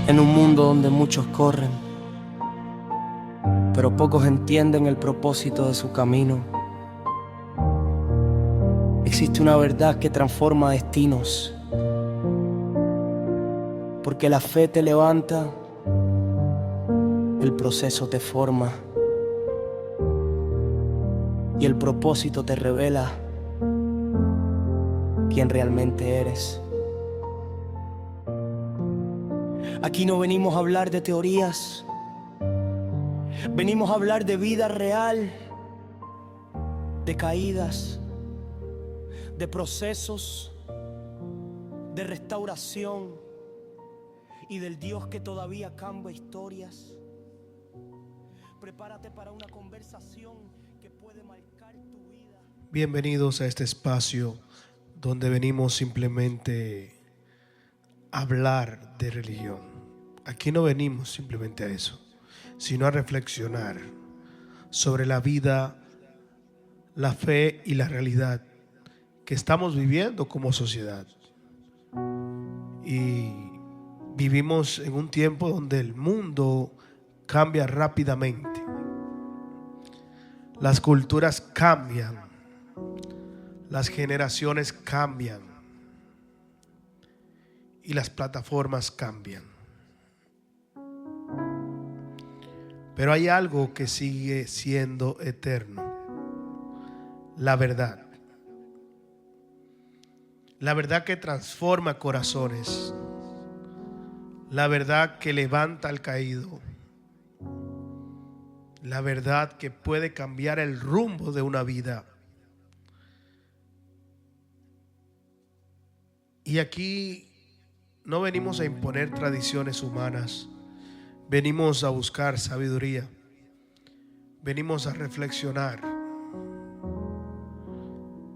En un mundo donde muchos corren, pero pocos entienden el propósito de su camino, existe una verdad que transforma destinos, porque la fe te levanta, el proceso te forma y el propósito te revela quién realmente eres. Aquí no venimos a hablar de teorías, venimos a hablar de vida real, de caídas, de procesos, de restauración y del Dios que todavía cambia historias. Prepárate para una conversación que puede marcar tu vida. Bienvenidos a este espacio donde venimos simplemente a hablar de religión. Aquí no venimos simplemente a eso, sino a reflexionar sobre la vida, la fe y la realidad que estamos viviendo como sociedad. Y vivimos en un tiempo donde el mundo cambia rápidamente. Las culturas cambian, las generaciones cambian y las plataformas cambian. Pero hay algo que sigue siendo eterno: la verdad. La verdad que transforma corazones, la verdad que levanta al caído, la verdad que puede cambiar el rumbo de una vida. Y aquí no venimos a imponer tradiciones humanas, venimos a buscar sabiduría, venimos a reflexionar,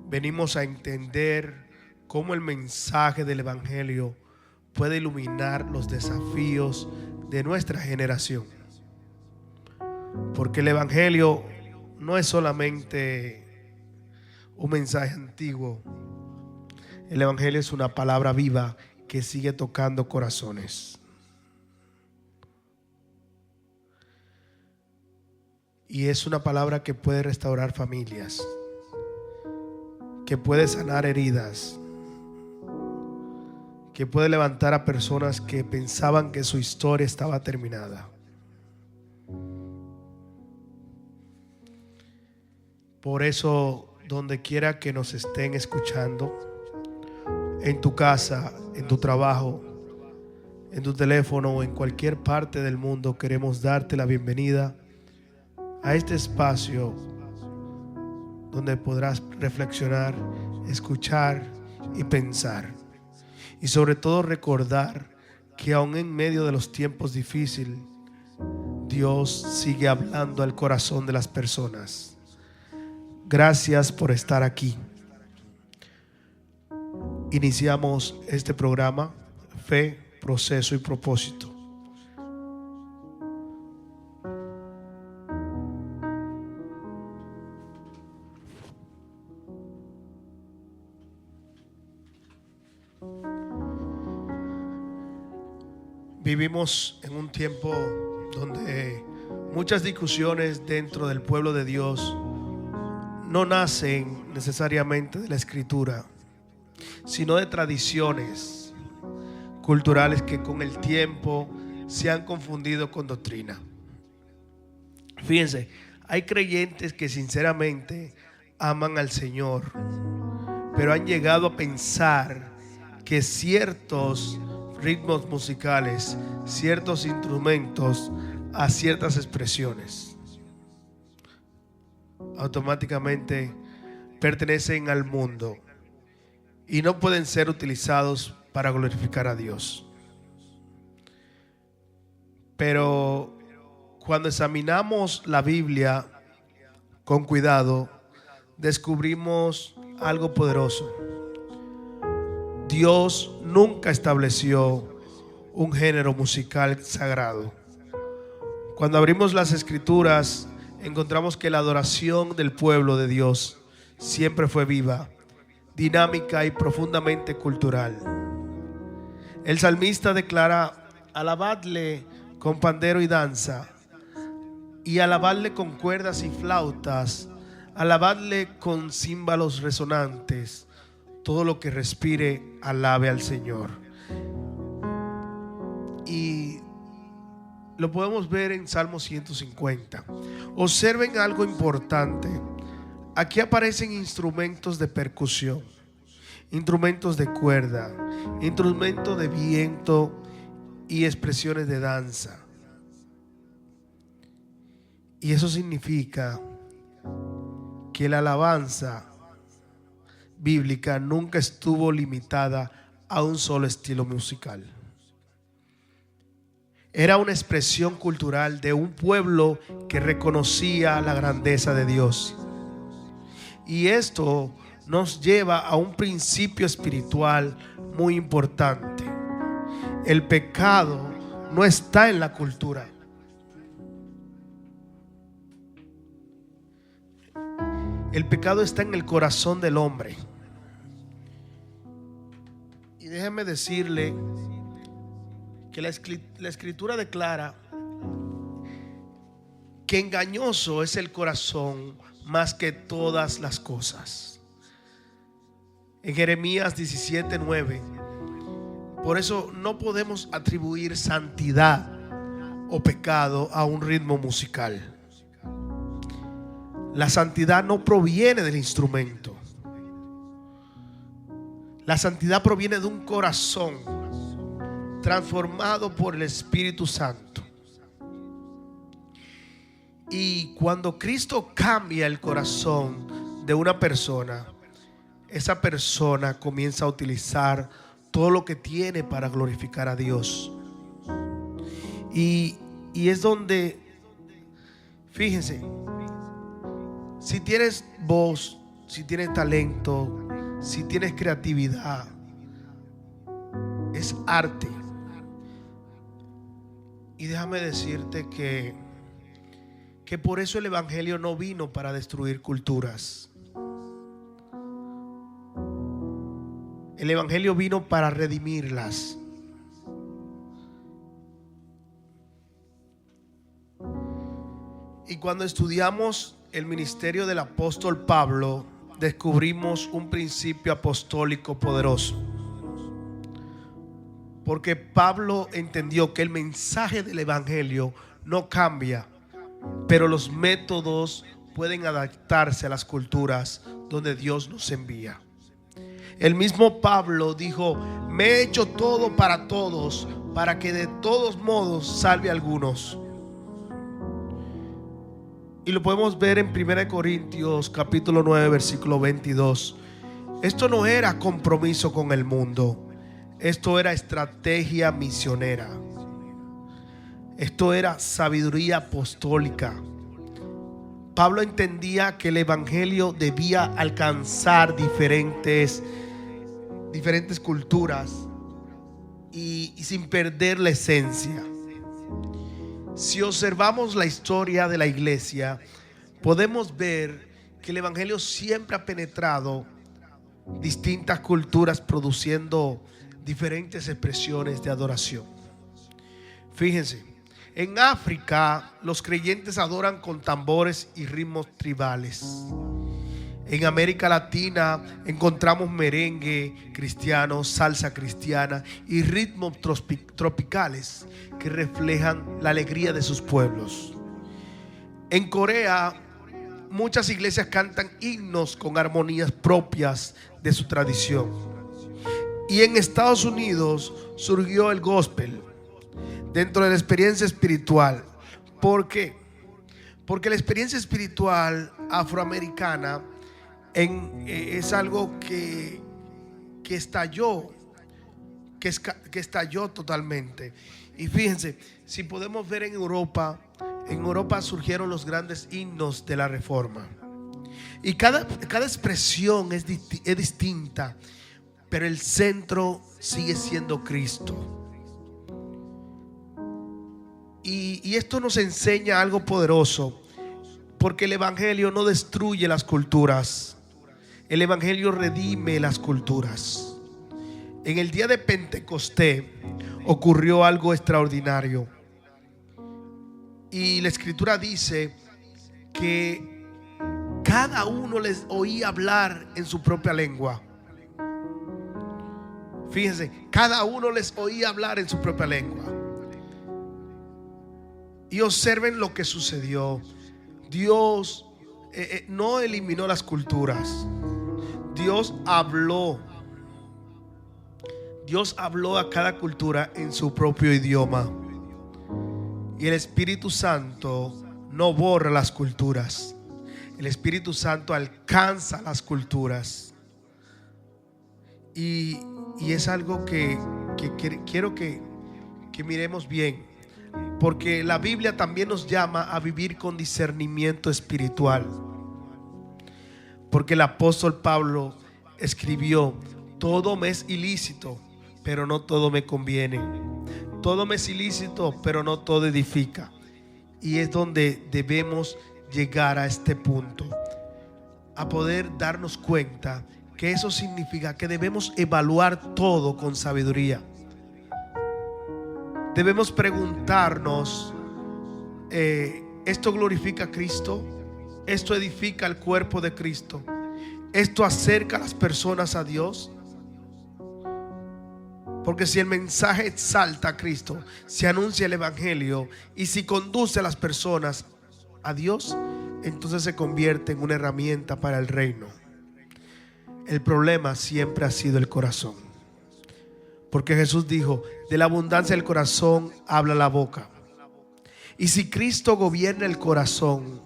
venimos a entender cómo el mensaje del Evangelio puede iluminar los desafíos de nuestra generación. Porque el Evangelio no es solamente un mensaje antiguo. El Evangelio es una palabra viva que sigue tocando corazones. Y es una palabra que puede restaurar familias, que puede sanar heridas, que puede levantar a personas que pensaban que su historia estaba terminada. Por eso, donde quiera que nos estén escuchando, en tu casa, en tu trabajo, en tu teléfono o en cualquier parte del mundo, queremos darte la bienvenida a este espacio donde podrás reflexionar, escuchar y pensar. Y sobre todo recordar que aún en medio de los tiempos difíciles, Dios sigue hablando al corazón de las personas. Gracias por estar aquí. Iniciamos este programa, Fe, Proceso y Propósito. Vivimos en un tiempo donde muchas discusiones dentro del pueblo de Dios no nacen necesariamente de la Escritura, sino de tradiciones culturales que con el tiempo se han confundido con doctrina. Fíjense, hay creyentes que sinceramente aman al Señor, pero han llegado a pensar que ciertos ritmos musicales, ciertos instrumentos, a ciertas expresiones, automáticamente pertenecen al mundo y no pueden ser utilizados para glorificar a Dios. Pero cuando examinamos la Biblia con cuidado, descubrimos algo poderoso. Dios nunca estableció un género musical sagrado. Cuando abrimos las Escrituras, encontramos que la adoración del pueblo de Dios siempre fue viva, dinámica y profundamente cultural. El salmista declara alabadle con pandero y danza, y alabadle con cuerdas y flautas, alabadle con címbalos resonantes. Todo lo que respire, alabe al Señor. Y lo podemos ver en Salmo 150. Observen algo importante. Aquí aparecen instrumentos de percusión, instrumentos de cuerda, instrumentos de viento y expresiones de danza. Y eso significa que la alabanza bíblica nunca estuvo limitada a un solo estilo musical. Era una expresión cultural de un pueblo que reconocía la grandeza de Dios. Y esto nos lleva a un principio espiritual muy importante. El pecado no está en la cultura. El pecado está en el corazón del hombre. Y déjeme decirle que la escritura declara que engañoso es el corazón más que todas las cosas. En Jeremías 17:9. Por eso no podemos atribuir santidad o pecado a un ritmo musical. La santidad no proviene del instrumento. La santidad proviene de un corazón transformado por el Espíritu Santo. Y cuando Cristo cambia el corazón de una persona, esa persona comienza a utilizar todo lo que tiene para glorificar a Dios. Y es donde, fíjense, si tienes voz, si tienes talento, si tienes creatividad, es arte. Y déjame decirte que por eso el evangelio no vino para destruir culturas. El evangelio vino para redimirlas. Y cuando estudiamos el ministerio del apóstol Pablo, descubrimos un principio apostólico poderoso. Porque Pablo entendió que el mensaje del evangelio no cambia, pero los métodos pueden adaptarse a las culturas donde Dios nos envía. El mismo Pablo dijo: me he hecho todo para todos, para que de todos modos salve a algunos. Y lo podemos ver en 1 Corintios capítulo 9 versículo 22. Esto no era compromiso con el mundo. Esto era estrategia misionera. Esto era sabiduría apostólica. Pablo entendía que el evangelio debía alcanzar diferentes culturas y sin perder la esencia. Si observamos la historia de la iglesia, podemos ver que el evangelio siempre ha penetrado distintas culturas, produciendo diferentes expresiones de adoración. Fíjense, en África los creyentes adoran con tambores y ritmos tribales. En América Latina encontramos merengue cristiano, salsa cristiana y ritmos tropicales que reflejan la alegría de sus pueblos. En Corea, muchas iglesias cantan himnos con armonías propias de su tradición. Y en Estados Unidos surgió el gospel dentro de la experiencia espiritual. ¿Por qué? Porque la experiencia espiritual afroamericana es algo que estalló totalmente. Y fíjense, si podemos ver en Europa surgieron los grandes himnos de la Reforma. Y cada expresión es distinta, pero el centro sigue siendo Cristo. Y esto nos enseña algo poderoso, porque el evangelio no destruye las culturas. El evangelio redime las culturas. En el día de Pentecostés ocurrió algo extraordinario. Y la escritura dice que cada uno les oía hablar en su propia lengua. Fíjense, cada uno les oía hablar en su propia lengua. Y observen lo que sucedió. Dios no eliminó las culturas. Dios habló a cada cultura en su propio idioma. Y el Espíritu Santo no borra las culturas. El Espíritu Santo alcanza las culturas. Y es algo que quiero que miremos bien. Porque la Biblia también nos llama a vivir con discernimiento espiritual. Porque el apóstol Pablo escribió: todo me es ilícito, pero no todo me conviene. Todo me es ilícito, pero no todo edifica. Y es donde debemos llegar a este punto, a poder darnos cuenta que eso significa que debemos evaluar todo con sabiduría. Debemos preguntarnos: ¿esto glorifica a Cristo? ¿Esto edifica el cuerpo de Cristo? ¿Esto acerca a las personas a Dios? Porque si el mensaje exalta a Cristo, si anuncia el Evangelio y si conduce a las personas a Dios, entonces se convierte en una herramienta para el reino. El problema siempre ha sido el corazón. Porque Jesús dijo: de la abundancia del corazón habla la boca. Y si Cristo gobierna el corazón,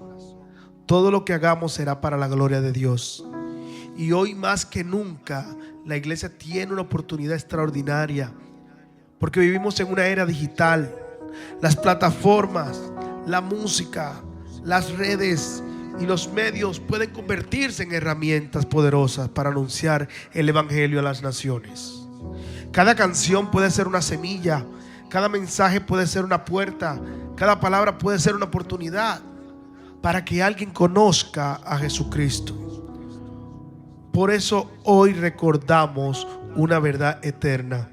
todo lo que hagamos será para la gloria de Dios. Y hoy más que nunca la iglesia tiene una oportunidad extraordinaria, porque vivimos en una era digital. Las plataformas, la música, las redes y los medios pueden convertirse en herramientas poderosas para anunciar el Evangelio a las naciones. Cada canción puede ser una semilla, cada mensaje puede ser una puerta, cada palabra puede ser una oportunidad para que alguien conozca a Jesucristo. Por eso hoy recordamos una verdad eterna.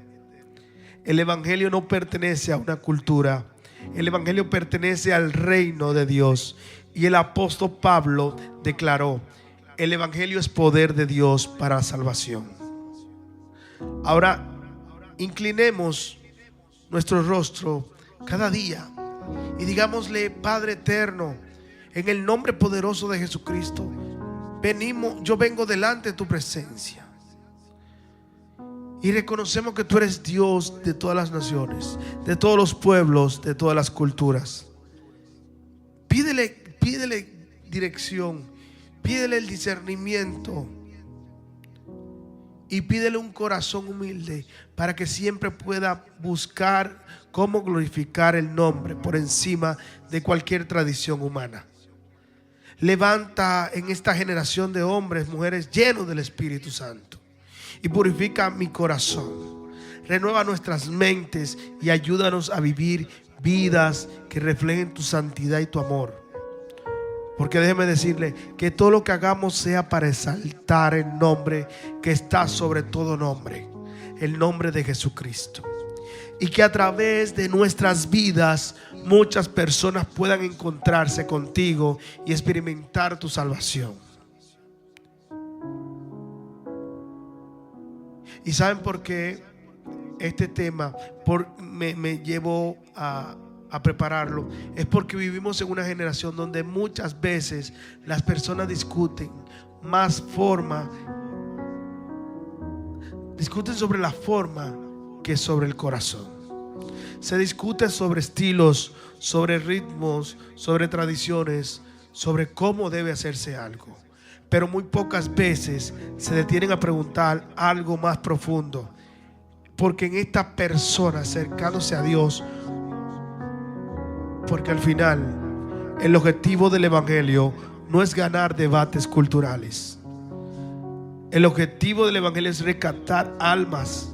El Evangelio no pertenece a una cultura. El Evangelio pertenece al reino de Dios. Y el apóstol Pablo declaró: el Evangelio es poder de Dios para la salvación. Ahora inclinemos nuestro rostro cada día y digámosle: Padre eterno, en el nombre poderoso de Jesucristo, yo vengo delante de tu presencia y reconocemos que tú eres Dios de todas las naciones, de todos los pueblos, de todas las culturas. Pídele dirección, pídele el discernimiento y pídele un corazón humilde para que siempre pueda buscar cómo glorificar el nombre por encima de cualquier tradición humana. Levanta en esta generación de hombres, mujeres llenos del Espíritu Santo y purifica mi corazón. Renueva nuestras mentes y ayúdanos a vivir vidas que reflejen tu santidad y tu amor. Porque déjeme decirle que todo lo que hagamos sea para exaltar el nombre que está sobre todo nombre, el nombre de Jesucristo. Y que a través de nuestras vidas muchas personas puedan encontrarse contigo y experimentar tu salvación. ¿Y saben por qué este tema me llevó a prepararlo? Es porque vivimos en una generación donde muchas veces las personas discuten sobre la forma que sobre el corazón. Se discute sobre estilos, sobre ritmos, sobre tradiciones, sobre cómo debe hacerse algo. Pero muy pocas veces se detienen a preguntar algo más profundo. Porque en esta persona acercándose a Dios, porque al final el objetivo del Evangelio no es ganar debates culturales. El objetivo del Evangelio es rescatar almas.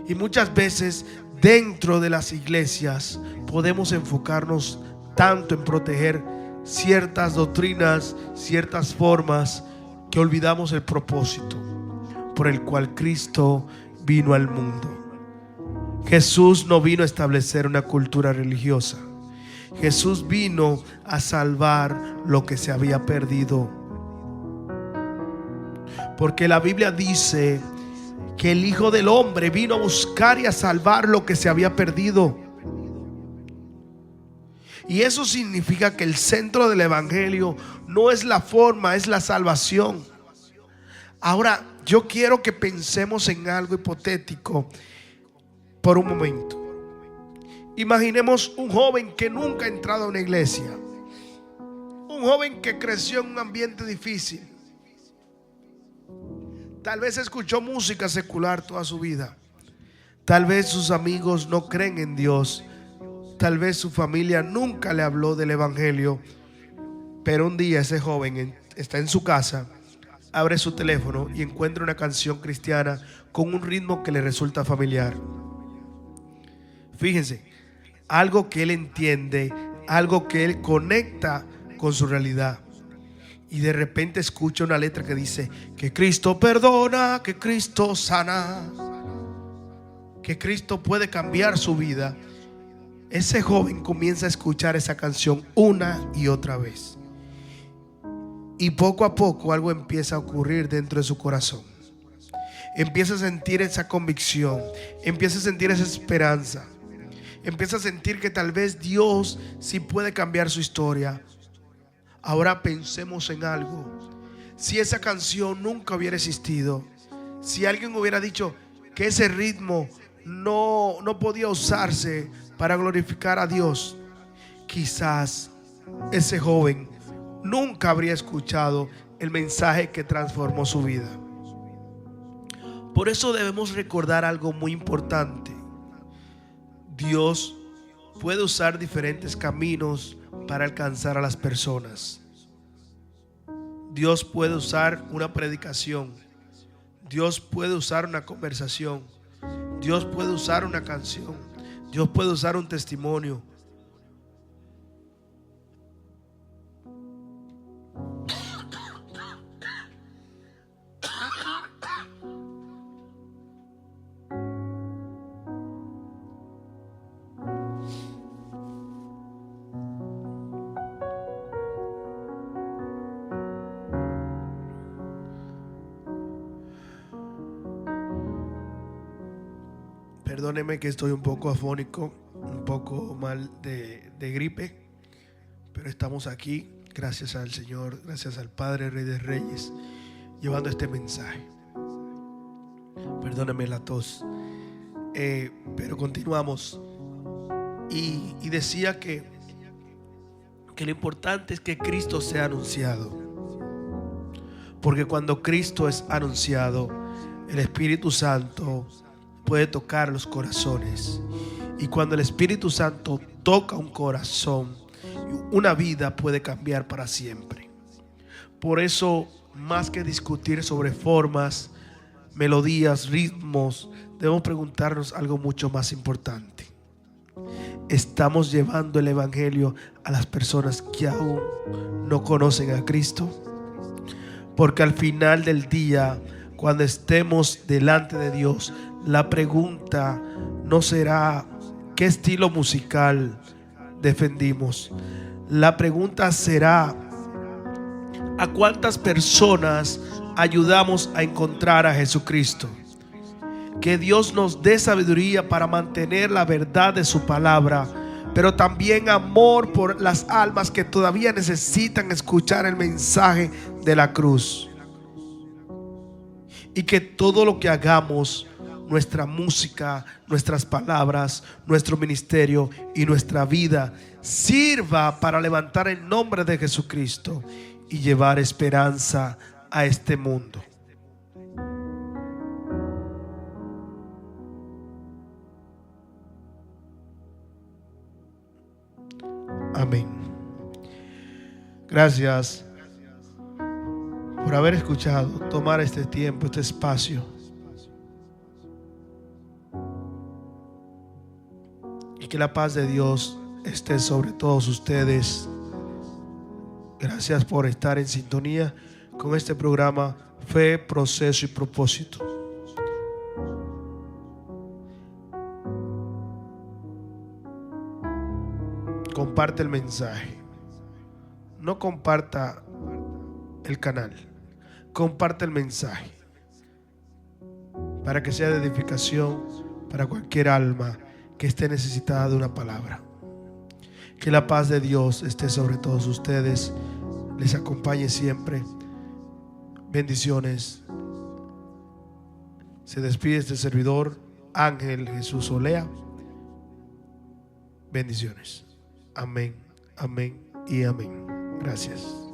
Y muchas veces dentro de las iglesias podemos enfocarnos tanto en proteger ciertas doctrinas, ciertas formas, que olvidamos el propósito por el cual Cristo vino al mundo. Jesús no vino a establecer una cultura religiosa. Jesús vino a salvar lo que se había perdido. Porque la Biblia dice que el Hijo del Hombre vino a buscar y a salvar lo que se había perdido. Y eso significa que el centro del Evangelio no es la forma, es la salvación. Ahora, yo quiero que pensemos en algo hipotético por un momento. Imaginemos un joven que nunca ha entrado a una iglesia. Un joven que creció en un ambiente difícil. Tal vez escuchó música secular toda su vida. Tal vez sus amigos no creen en Dios. Tal vez su familia nunca le habló del Evangelio. Pero un día ese joven está en su casa, abre su teléfono y encuentra una canción cristiana con un ritmo que le resulta familiar. Fíjense, algo que él entiende, algo que él conecta con su realidad. Y de repente escucha una letra que dice que Cristo perdona, que Cristo sana, que Cristo puede cambiar su vida. Ese joven comienza a escuchar esa canción una y otra vez. Y poco a poco algo empieza a ocurrir dentro de su corazón. Empieza a sentir esa convicción, empieza a sentir esa esperanza. Empieza a sentir que tal vez Dios sí puede cambiar su historia. Ahora pensemos en algo. Si esa canción nunca hubiera existido, si alguien hubiera dicho que ese ritmo no podía usarse para glorificar a Dios, quizás ese joven nunca habría escuchado el mensaje que transformó su vida. Por eso debemos recordar algo muy importante. Dios puede usar diferentes caminos para alcanzar a las personas. Dios puede usar una predicación. Dios puede usar una conversación. Dios puede usar una canción. Dios puede usar un testimonio. Perdóneme que estoy un poco afónico, un poco mal de gripe, pero estamos aquí, gracias al Señor, gracias al Padre, Rey de Reyes, llevando este mensaje. Perdóneme la tos, pero continuamos. Y decía que lo importante es que Cristo sea anunciado, porque cuando Cristo es anunciado, el Espíritu Santo puede tocar los corazones. Y cuando el Espíritu Santo toca un corazón, una vida puede cambiar para siempre. Por eso, más que discutir sobre formas, melodías, ritmos, debemos preguntarnos algo mucho más importante. ¿Estamos llevando el Evangelio a las personas que aún no conocen a Cristo? Porque al final del día, cuando estemos delante de Dios, la pregunta no será ¿qué estilo musical defendimos? La pregunta será ¿a cuántas personas ayudamos a encontrar a Jesucristo? Que Dios nos dé sabiduría para mantener la verdad de su palabra, pero también amor por las almas que todavía necesitan escuchar el mensaje de la cruz. Y que todo lo que hagamos, nuestra música, nuestras palabras, nuestro ministerio y nuestra vida sirva para levantar el nombre de Jesucristo y llevar esperanza a este mundo. Amén. Gracias por haber escuchado, tomar este tiempo, este espacio. Y que la paz de Dios esté sobre todos ustedes. Gracias por estar en sintonía con este programa Fe, Proceso y Propósito. comparte el mensaje. No comparta el canal, comparte el mensaje para que sea de edificación para cualquier alma que esté necesitada de una palabra. Que la paz de Dios esté sobre todos ustedes, les acompañe siempre. Bendiciones. Se despide este servidor, Ángel Jesús Olea. Bendiciones. Amén, amén y amén. Gracias.